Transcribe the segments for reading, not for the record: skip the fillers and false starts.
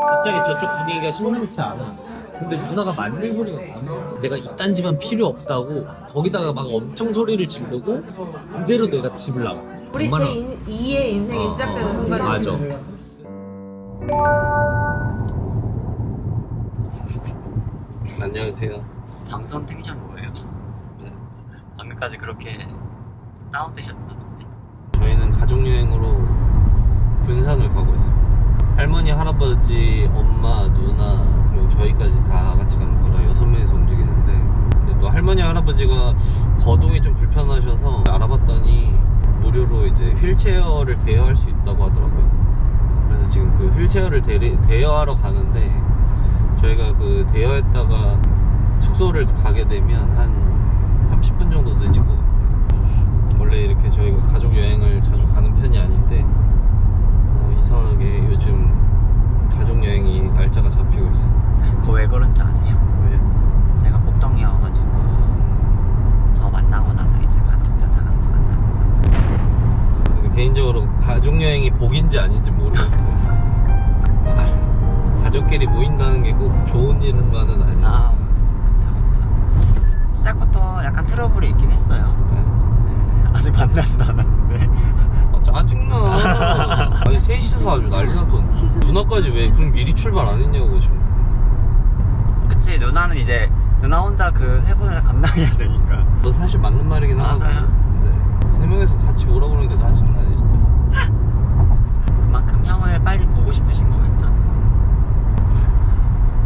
갑자기 저쪽 분위기가 심상치 않아. 근데 누나가 만들 소리가 나네. 내가 이딴 집은 필요 없다고 거기다가 막 엄청 소리를 지르고 그대로 내가 집을 나가. 우리 얼마나- 제2의 인생이 시작되는 순간이 맞아. 안녕하세요. 방송 텐션 뭐예요? 네. 방금까지 그렇게 다운되셨던데. 저희는 가족여행으로 군산을 가고 있습니다. 할머니, 할아버지, 엄마, 누나 그리고 저희까지 다 같이 가는 거라 6명이서 움직이는데, 근데 또 할머니, 할아버지가 거동이 좀 불편하셔서 알아봤더니 무료로 이제 휠체어를 대여할 수 있다고 하더라고요. 그래서 지금 그 휠체어를 대여하러 가는데, 저희가 그 대여했다가 숙소를 가게 되면 한 30분 정도 늦을 것 같아요. 원래 이렇게 저희가 가족 여행을 자주 가는 편이 아닌데 이상하게 요즘 가족 여행이 날짜가 잡히고 있어요. 그거 왜 그런지 아세요? 왜요? 제가 복덩이여가지고 저 만나고 나서 이제 가족들 다 같이 만나는 거예요. 근데 개인적으로 가족 여행이 복인지 아닌지 모르겠어요. 가족끼리 모인다는 게 꼭 좋은 일만은 아니에요. 아, 그쵸. 시작부터 약간 트러블이 있긴 했어요. 네. 아직 만나지도 않았는데. 아, 짜증나. 아니 셋이서 아주 난리 났던. 누나까지 왜 그럼 미리 출발 안 했냐고 지금. 그치, 누나는 이제 누나 혼자 그 세 분을 감당해야 되니까. 너 사실 맞는 말이긴 하거든요. 맞아요. 네. 세 명에서 같이 오라고 그러니까 짜증나네 진짜. 그만큼 형을 빨리 보고 싶으신 거겠죠?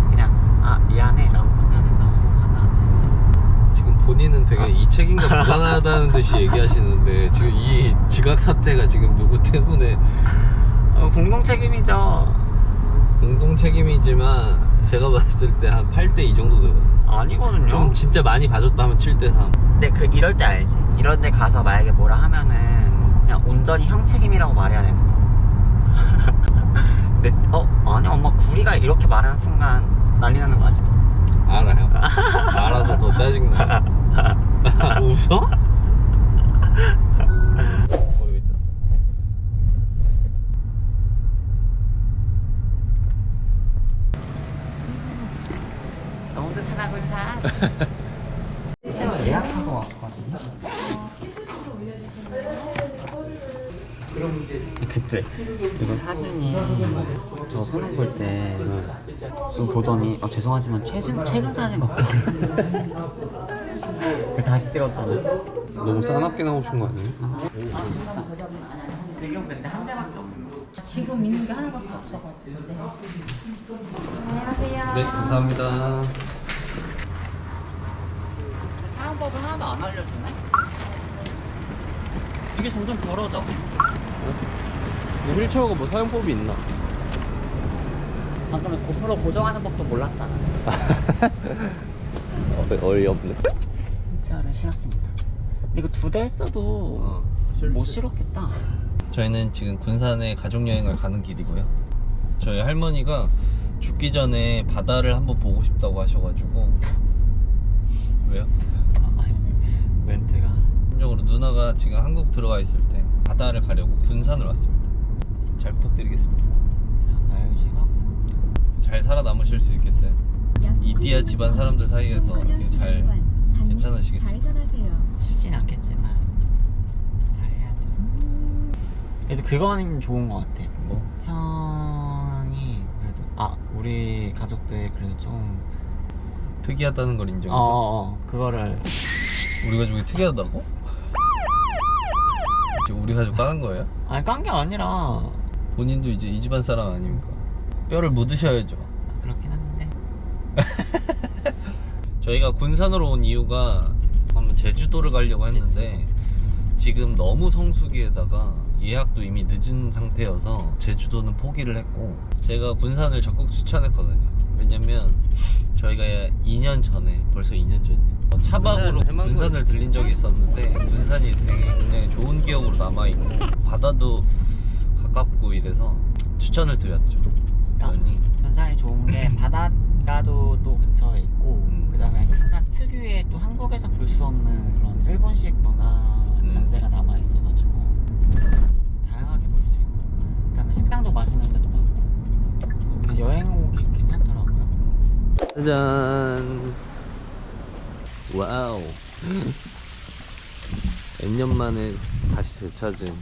그냥 미안해 라고 그냥 넘어가지 않겠어요? 지금 본인은 되게 이 책임감 부담하다는 듯이 얘기하시는데 지금 이 지각 사태가 지금 누구 때문에 공동 책임이죠. 공동 책임이지만 제가 봤을 때 한 8대2 정도 되거든요. 아니거든요. 좀 진짜 많이 봐줬다 하면 7대3. 근데 이럴 때 알지? 이럴 때 가서 만약에 뭐라 하면은 그냥 온전히 형 책임이라고 말해야 되는 거야. 근데 아니 엄마 구리가 이렇게 말하는 순간 난리 나는 거 아시죠? 알아요. 알아서 더 짜증나. 웃어? 여기 있다. 너무 좋잖아 군산. 제가 예약하고 왔거든요. 그때 이거 사진이 저 수능 볼 때 보더니 죄송하지만 최근 사진 같고 다시 찍었잖아. 너무 싸납게 나오신 거 아니에요? 지금 근데 한 대밖에 없는 거. 지금 있는 게 하나밖에 없어가지고. 네. 안녕하세요. 네, 감사합니다. 사용법은 하나도 안 알려주네. 이게 점점 벌어져. 휠체어가 뭐 사용법이 있나? 방금 고프로 고정하는 법도 몰랐잖아. 어이없네. 휠체어를 실었습니다. 근데 이거 2대 했어도 못 실었겠다. 저희는 지금 군산에 가족여행을 가는 길이고요. 저희 할머니가 죽기 전에 바다를 한번 보고 싶다고 하셔가지고. 왜요? 멘트가. 기본적으로 누나가 지금 한국 들어와 있을 때 바다를 가려고 군산을 왔습니다. 잘 부탁드리겠습니다. 아유지가 잘 살아남으실 수 있겠어요? 이디야 집안 사람들 사이에서 이렇게 잘 괜찮으시겠어요? 쉽진 않겠지만 잘해야죠. 그래도 그거는 좋은 것 같아. 뭐? 형이 그래도 우리 가족들 그래도 좀 특이하다는 걸 인정해서 그거를 우리 가족이 특이하다고? 이제 우리 가족 까는 거예요? 아니 깐 게 아니라 본인도 이제 이 집안 사람 아닙니까? 뼈를 묻으셔야죠. 그렇긴 한데. 저희가 군산으로 온 이유가 한번 제주도를 가려고 했는데 지금 너무 성수기에다가 예약도 이미 늦은 상태여서 제주도는 포기를 했고, 제가 군산을 적극 추천했거든요. 왜냐면 저희가 2년 전에, 벌써 2년 전이에요, 차박으로 군산을 들린 적이 있었는데 군산이 되게 굉장히 좋은 기억으로 남아있고 바다도 가깝고 이래서 추천을 드렸죠. 그러니 군산이 좋은 게 바닷가도 또 근처에 있고 그 다음에 군산 특유의 또 한국에서 볼 수 없는 그런 일본식 문화 잔재가 남아있어가지고 다양하게 볼 수 있고, 그 다음에 식당도 맛있는 데도 많고 여행 오기 괜찮더라고요. 짜잔. 와우. N년 만에 다시 되찾은.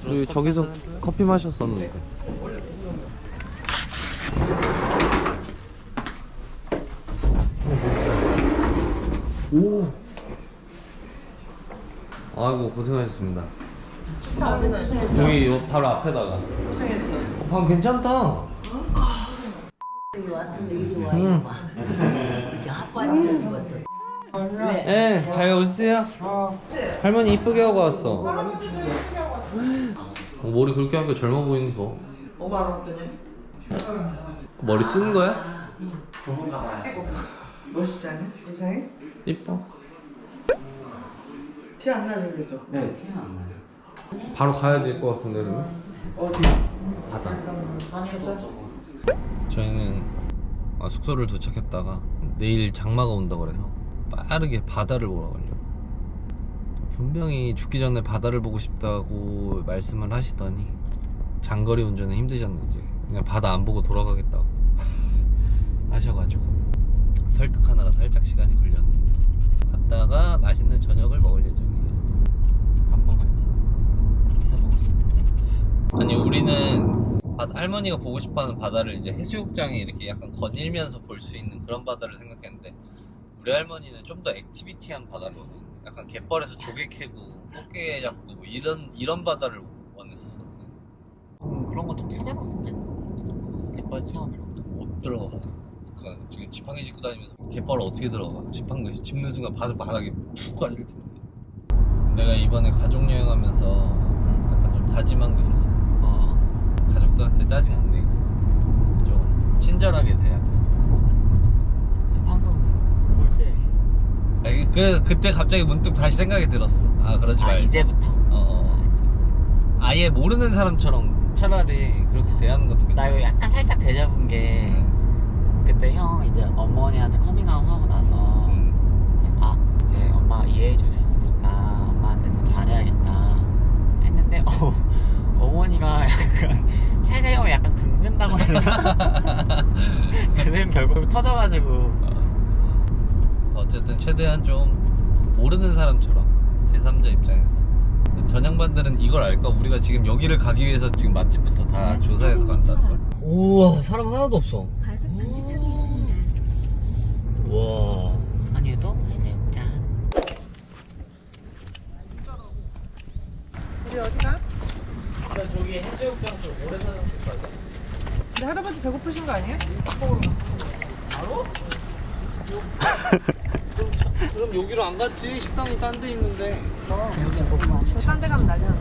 우리 저기서 커피 마셨었는데. 오. 아이고 고생하셨습니다. 주차 어디다 했어? 여기 요 바로 앞에다가. 고생했어. 방 괜찮다. 여기 왔으면 이리 와, 이리 와. 이제 핫바지를 입었어. 네, 잘 오세요. 할머니 이쁘게 하고 왔어. 머리 그렇게 하니까 젊어 보이는 거. 5만 원짜리. 머리 쓰는 거야? 멋있지 않냐? 이상해? 이뻐. 티 안 나지 그래도? 네, 티는 안 나요. 바로 가야 될 것 같은데 그러면? 어디? 바다. 가자. 저희는 숙소를 도착했다가 내일 장마가 온다 그래서 빠르게 바다를 보러 가려고. 분명히 죽기 전에 바다를 보고 싶다고 말씀을 하시더니 장거리 운전은 힘드셨는지 그냥 바다 안 보고 돌아가겠다고 하셔가지고 설득하느라 살짝 시간이 걸렸는데 갔다가 맛있는 저녁을 먹을 예정이에요. 밥 먹을 때 여기서 먹을 수 있는데. 아니 우리는 할머니가 보고 싶어하는 바다를 이제 해수욕장에 이렇게 약간 거닐면서 볼 수 있는 그런 바다를 생각했는데 우리 할머니는 좀 더 액티비티한 바다로 약간 갯벌에서 조개 캐고 꽃게 잡고 뭐 이런 바다를 원했었었는데 그런 거 좀 찾아봤으면 됐는데. 갯벌 체험이랑. 못 들어가. 그러니까 지금 지팡이 짚고 다니면서 갯벌 어떻게 들어가? 지팡이 짚는 순간 바닥에 푹 가질 텐데. 내가 이번에 가족 여행하면서 약간 좀 다짐한 게 있어. 가족들한테 짜증 안 내고 좀 친절하게 돼야 돼. 방금 볼 때. 아니, 그래서 그때 갑자기 문득 다시 생각이 들었어. 아 그러지 말고. 이제부터. 아예 모르는 사람처럼 차라리 그렇게 대하는 것도 나 이거 괜찮아. 약간 살짝 대잡은 게 그때 형 이제 어머니한테 커밍아웃 하고 나서 이제 엄마 이해해 주셨으니까 엄마한테 더 잘해야겠다 했는데 어머니가 약간 살살 형을 약간 긁는다고 하더라. 그래서 결국 터져가지고. 어쨌든 최대한 좀 모르는 사람처럼 제3자 입장에서 전 양반들은 이걸 알까? 우리가 지금 여기를 가기 위해서 지금 맛집부터 다 조사해서 간다는 걸. 우와 사람 하나도 없어. 과속 방지턱이 있습니다. 와 선유도 해수욕장. 우리 어디가? 저기 해수욕장 좀 오래 사는 집 가자. 근데 할아버지 배고프신 거 아니에요? 바로? 그럼 여기로 안 갔지? 식당이 딴 데 있는데. 딴 데 가면 난리 나네.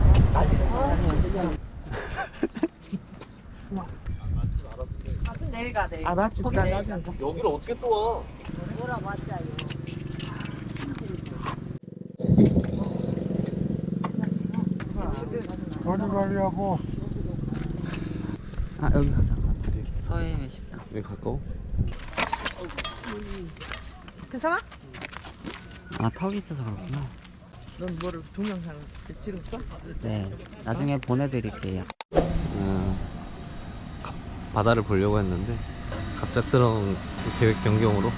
아무튼 내일 가 내일. 알았지. 거기 내일 가. 여기를 어떻게 또 와? 돌아왔자요. 어디 가려고? 아 여기 가자. 서해회 식당. 여기 가까워? 괜찮아? 아 턱이 있어서 그렇구나. 넌 뭐를 동영상 찍었어? 네 나중에 보내드릴게요. 바다를 보려고 했는데 갑작스러운 계획 변경으로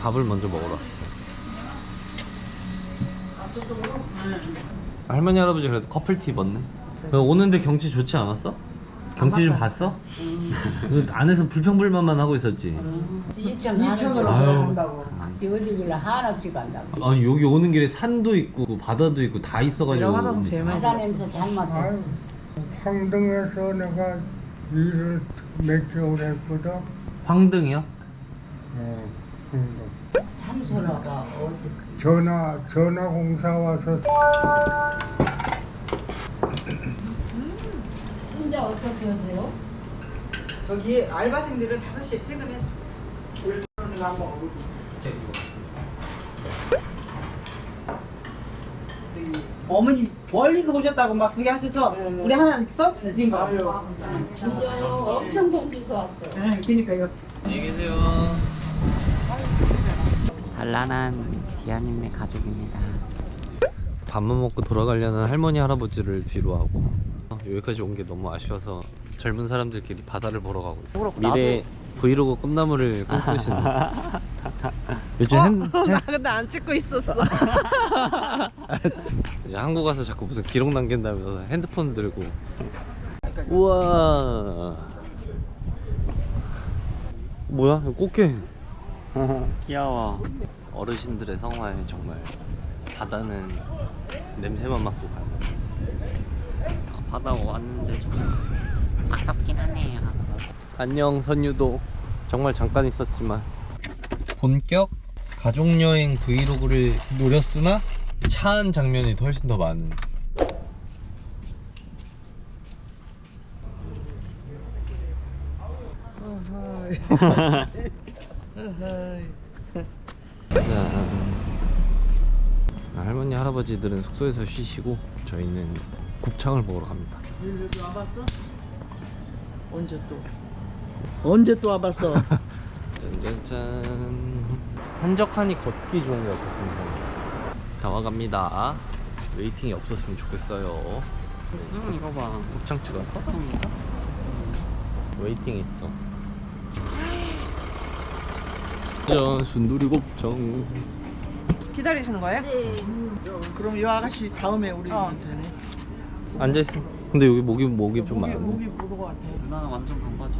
밥을 먼저 먹으러 왔어요. 할머니 할아버지 그래도 커플티 입었네. 오는데 경치 좋지 않았어? 경치 좀 봤어? 그 안에서 불평불만만 하고 있었지. 2,000원 아유. 한다고. 어디길래 한없이 간다고. 아니 여기 오는 길에 산도 있고 바다도 있고 다 있어가지고. 이런 화장 제일 많이 바다 냄새 잘 맡았어. 아유, 황등에서 내가 일을 몇 개월 했거든. 황등이요? 황등. 참소라가 어디. 전화 공사 와서 근데 어떻게 하세요? 저기 알바생들은 5시에 퇴근했어. 어머니 멀리서 오셨다고 막 저기 하셔서 우리 하나 서비스 드린 거예요. 진짜요? 엄청 멀리서 왔어요. 네, 그러니까요. 안녕히 계세요. 단란한 디아님네 가족입니다. 밥만 먹고 돌아가려는 할머니 할아버지를 뒤로 하고 여기까지 온 게 너무 아쉬워서 젊은 사람들끼리 바다를 보러 가고 있어. 미래 브이로그 꿈나무를 꿈꾸시는. 요즘 나 근데 안 찍고 있었어. 이제 한국 가서 자꾸 무슨 기록 남긴다면서 핸드폰 들고. 우와. 뭐야? 이거 꽃게. 귀여워. 어르신들의 성화에 정말 바다는 냄새만 맡고 가는. 바다 왔는데 좀 아깝긴 하네요. 안녕 선유도. 정말 잠깐 있었지만 본격 가족여행 브이로그를 노렸으나 차한 장면이 훨씬 더 많은. 할머니 할아버지들은 숙소에서 쉬시고 저희는 곱창을 먹으러 갑니다. 여기 와봤어? 언제 또 와봤어? 짠짠짠. 한적하니 걷기 좋은 것 같아요. 등산. 다 와갑니다. 웨이팅이 없었으면 좋겠어요. 이거 봐. 곱창 찍었다? 웨이팅 있어. 짠, 순두리 곱창. 기다리시는 거예요? 네. 그럼 이 아가씨 다음에 우리 되네. 앉아있어. 근데 여기 목이 좀 많은데. 목이 보는 것 같아. 누나는 완전 반바지.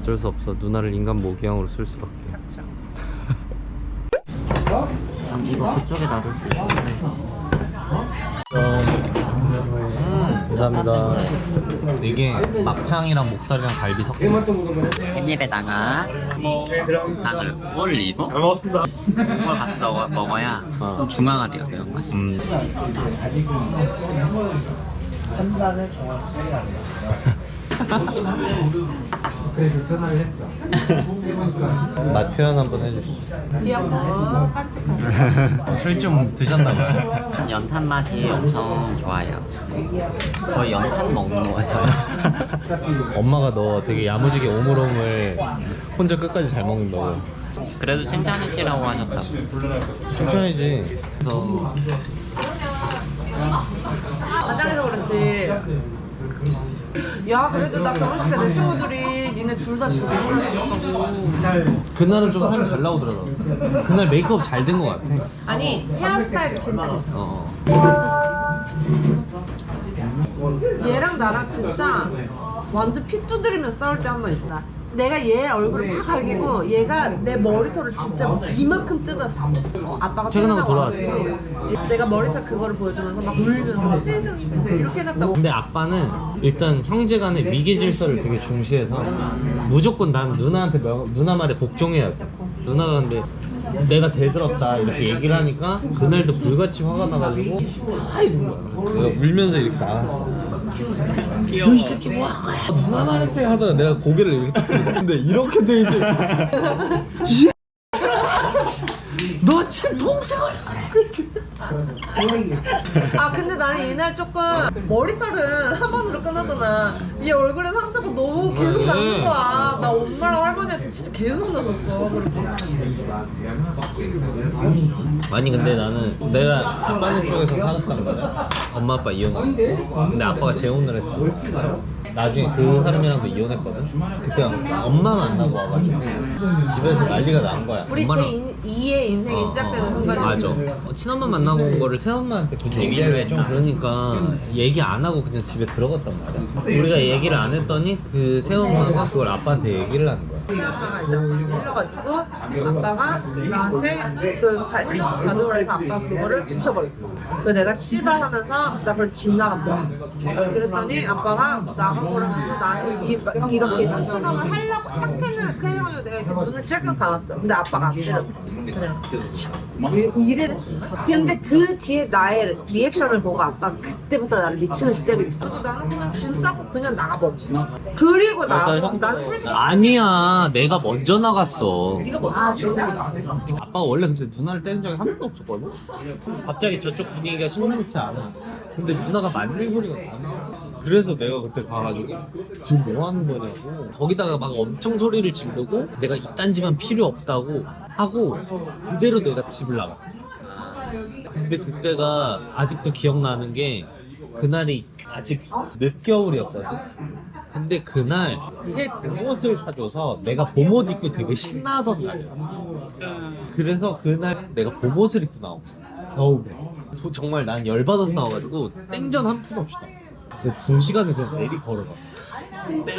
어쩔 수 없어. 누나를 인간 모기향으로 쓸 수밖에. 이거 그쪽에 놔둘 수 있는데. 감사합니다. 이게 막창이랑 목살이랑 갈비 섞인 거. 깻잎에다가 장을 올리고 이걸 같이 먹어야 중화가 돼요. 매운 맛이. 맛 표현 한번 해주시죠. 술 좀 드셨나봐요. 연탄 맛이 엄청 좋아요. 거의 연탄 먹는 것 같아요. 엄마가 너 되게 야무지게 오물오물 혼자 끝까지 잘 먹는다고. 그래도 칭찬이시라고 하셨다고. 칭찬이지. 그래서 화장해서 그렇지. 야 그래도 나 결혼식 때 내 친구들이 니네 둘 다 진짜 예쁘다고. 그날은 좀 사진 잘 나오더라고. 그날 메이크업 잘 된 것 같아. 아니 헤어스타일이 진짜 됐어. 얘랑 나랑 진짜 완전 피 두드리면 싸울 때 한 번 있어. 내가 얘 얼굴을 팍 갈기고 얘가 내 머리털을 진짜 이만큼 뜯었어. 아빠가 최근에 한번 돌아왔지. 내가 머리털 그거를 보여주면서 막 울면서 이렇게 해놨다고. 근데 아빠는 일단 형제간의 위계 질서를 되게 중시해서 무조건 난 누나한테 누나 말에 복종해야 돼. 누나가 근데 내가 대들었다 이렇게 얘기를 하니까 그날도 불같이 화가 나가지고 다 이런 거야. 내가 울면서 이렇게 나갔어. 귀여워. 이 새끼 뭐 한 거야? 누나 말한테 하다가 내가 고개를 이렇게 딱 근데 이렇게 돼 있어. 너 참 동생을 아 근데 나는 이날 조금 머리털은 한 번으로 끝나잖아. 얘 얼굴에 상처가 너무 계속 남는 거야. 나 엄마랑 할머니한테 진짜 계속 나섰어. 아니 근데 나는 내가 아빠네 쪽에서 살았단 말이야. 엄마 아빠 이혼하고 근데 아빠가 재혼을 했잖아. 나중에 그 사람이랑도 이혼했거든. 그때 엄마 만나고 와가지고 집에서 난리가 난 거야. 우리 엄마랑 제2의 인생이 시작되는 순간이야. 맞아. 친엄마 만나고 온 거를 새엄마한테 굳이 얘기하기가 좀 그러니까 얘기 안 하고 그냥 집에 들어갔단 말이야. 우리가 얘기를 안 했더니 그 새엄마가 그걸 아빠한테 얘기를 하는 거야. 아빠가 이제 일러가지고 아빠가 나한테 그 핸드폰 가져오라 해서 아빠가 그거를 붙여버렸어. 그래서 내가 씨발 하면서 나 그걸 집 나간 거야. 그랬더니 아빠가 나간 거를 하면서 나한테 이렇게 치감을 하려고 딱 해가지고 내가 이렇게 눈을 찔끔 감았어. 근데 아빠가 안 찔렀어. 그래. 이래. 근데 그 뒤에 나의 리액션을 보고 아빠가 그때부터 나를 미치는 시 때리고 있어. 그리고 나는 그냥 짐 싸고 그냥 나가버렸어. 그리고 나는 솔직히 아니야, 내가 먼저 나갔어. 네가 뭐 아빠가 원래 근데 누나를 때린 적이 한 번도 없었거든? 갑자기 저쪽 분위기가 심상치 않아. 근데 누나가 만들 소리가 나네. 그래서 내가 그때 가가지고 지금 뭐 하는 거냐고. 거기다가 막 엄청 소리를 지르고 내가 이딴 집안 필요 없다고 하고 그대로 내가 집을 나갔어. 근데 그때가 아직도 기억나는 게 그날이 아직 늦겨울이었거든. 근데 그날 새 봄옷을 사줘서 내가 봄옷 입고 되게 신나던 날이야. 그래서 그날 내가 봄옷을 입고 나온 거야. 겨울에. 정말 난 열받아서 나와가지고 땡전 한 푼 없이 나와. 그래서 2시간을 그냥 내리 걸어가. 진짜?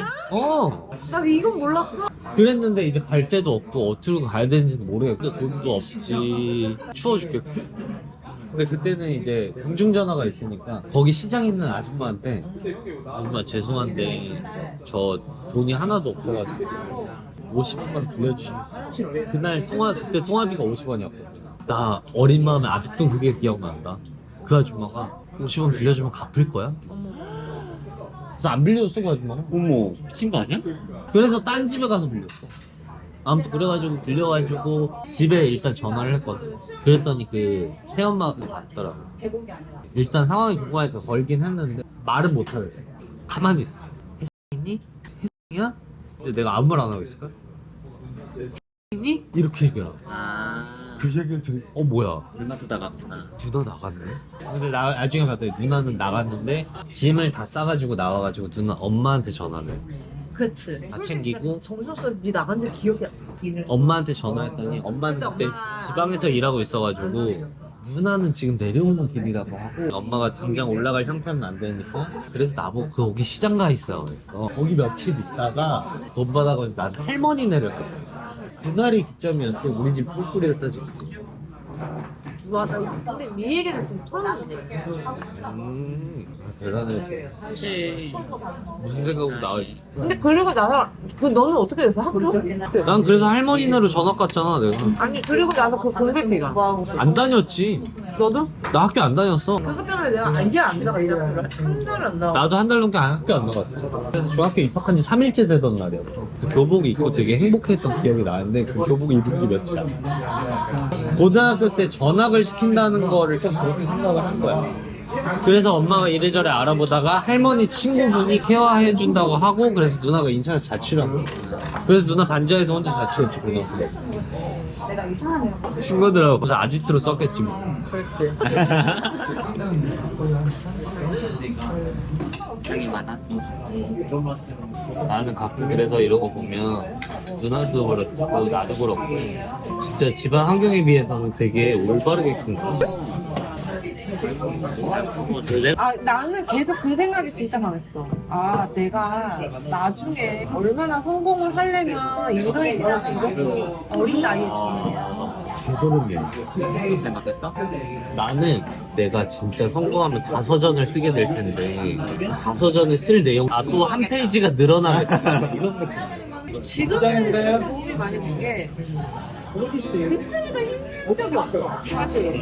나 이건 몰랐어. 그랬는데 이제 갈 데도 없고 어디로 가야 되는지도 모르겠고 돈도 없지. 추워 죽겠고. 근데 그때는 이제 공중전화가 있으니까 거기 시장 있는 아줌마한테 아줌마 죄송한데 저 돈이 하나도 없어가지고 50원만 빌려주시겠어요? 그날 그때 통화비가 50원이었거든. 나 어린 마음에 아직도 그게 기억난다. 그 아줌마가 50원 빌려주면 갚을 거야? 그래서 안 빌려줬어 그 아줌마가. 어머, 미친 거 아니야? 그래서 딴 집에 가서 빌렸어. 아무튼 그래가지고 빌려가지고 집에 일단 전화를 했거든. 그랬더니 그 새엄마가 받더라고. 일단 상황이 궁금하니까 걸긴 했는데 말은 못하겠어. 가만히 있어. 혜성이니? 혜성이야? 근데 내가 아무 말 안 하고 있을까? 혜성이니? 이렇게 얘기하고. 그 얘기를 들으 뭐야 누나도 나갔구나. 누나 나갔네? 근데 나중에 봤더니 누나는 나갔는데 짐을 다 싸가지고 나와가지고 누나 엄마한테 전화를 했지. 그치. 다 챙기고. 정신없어서 네 나간 지 기억이 안 나. 엄마한테 전화했더니 엄마는 그때 지방에서 일하고 있어가지고 누나는 지금 내려오는 길이라고 하고 엄마가 당장 올라갈 형편은 안 되니까 그래서 나보고 거기 시장 가 있어 그랬어. 거기 며칠 있다가 돈 받아가지고 난 할머니 내려갔어. 그날이 기점이었지. 우리 집 뿔뿔이었다 지금. 맞아. 근데 네 얘기는 지금 처음 듣네. 대단해. 사실 무슨 생각으로 나와. 근데 그리고 나서 너는 어떻게 됐어? 학교? 난 그래서 할머니네로 전학 갔잖아 내가. 아니 그리고 나서 그 공백 기간 안 다녔지. 너도? 나 학교 안 다녔어. 그것 때문에 내가 아예 안 나갔잖아. 한 달을 안 나가. 나도 한 달 넘게 학교 안 나갔어. 그래서 중학교 입학한 지 3일째 되던 날이었어. 그래서 교복 입고 되게 행복했던 기억이 나는데 그 교복 입은 게 며칠 안 돼. 고등학교 때 전학을 시킨다는 거를 좀 그렇게 생각을 한 거야. 그래서 엄마가 이래저래 알아보다가 할머니 친구분이 케어해준다고 하고 그래서 누나가 인천에서 자취를 한 거야. 그래서 누나 반지하에서 혼자 자취했지 고등학교 때. 친구들하고 그래서 아지트로 썼겠지 뭐. 그렇지. 걱정이 많았어. 나는 가끔 그래서 이런 거 보면 누나도 그렇고 나도 그렇고 진짜 집안 환경에 비해서는 되게 올바르게 큰 거. 나는 계속 그 생각이 진짜 강했어. 내가 나중에 얼마나 성공을 하려면 이런 시간을 이렇게 어린 나이에 주느냐. 개소름이야. 그렇게 생각했어? 나는 내가 진짜 성공하면 자서전을 쓰게 될 텐데 자서전을 쓸 내용 또 한 페이지가 늘어나겠다 이런 느낌. 지금은 도움이 많이 된 게 그때보다 힘든 적이 없어. 사실.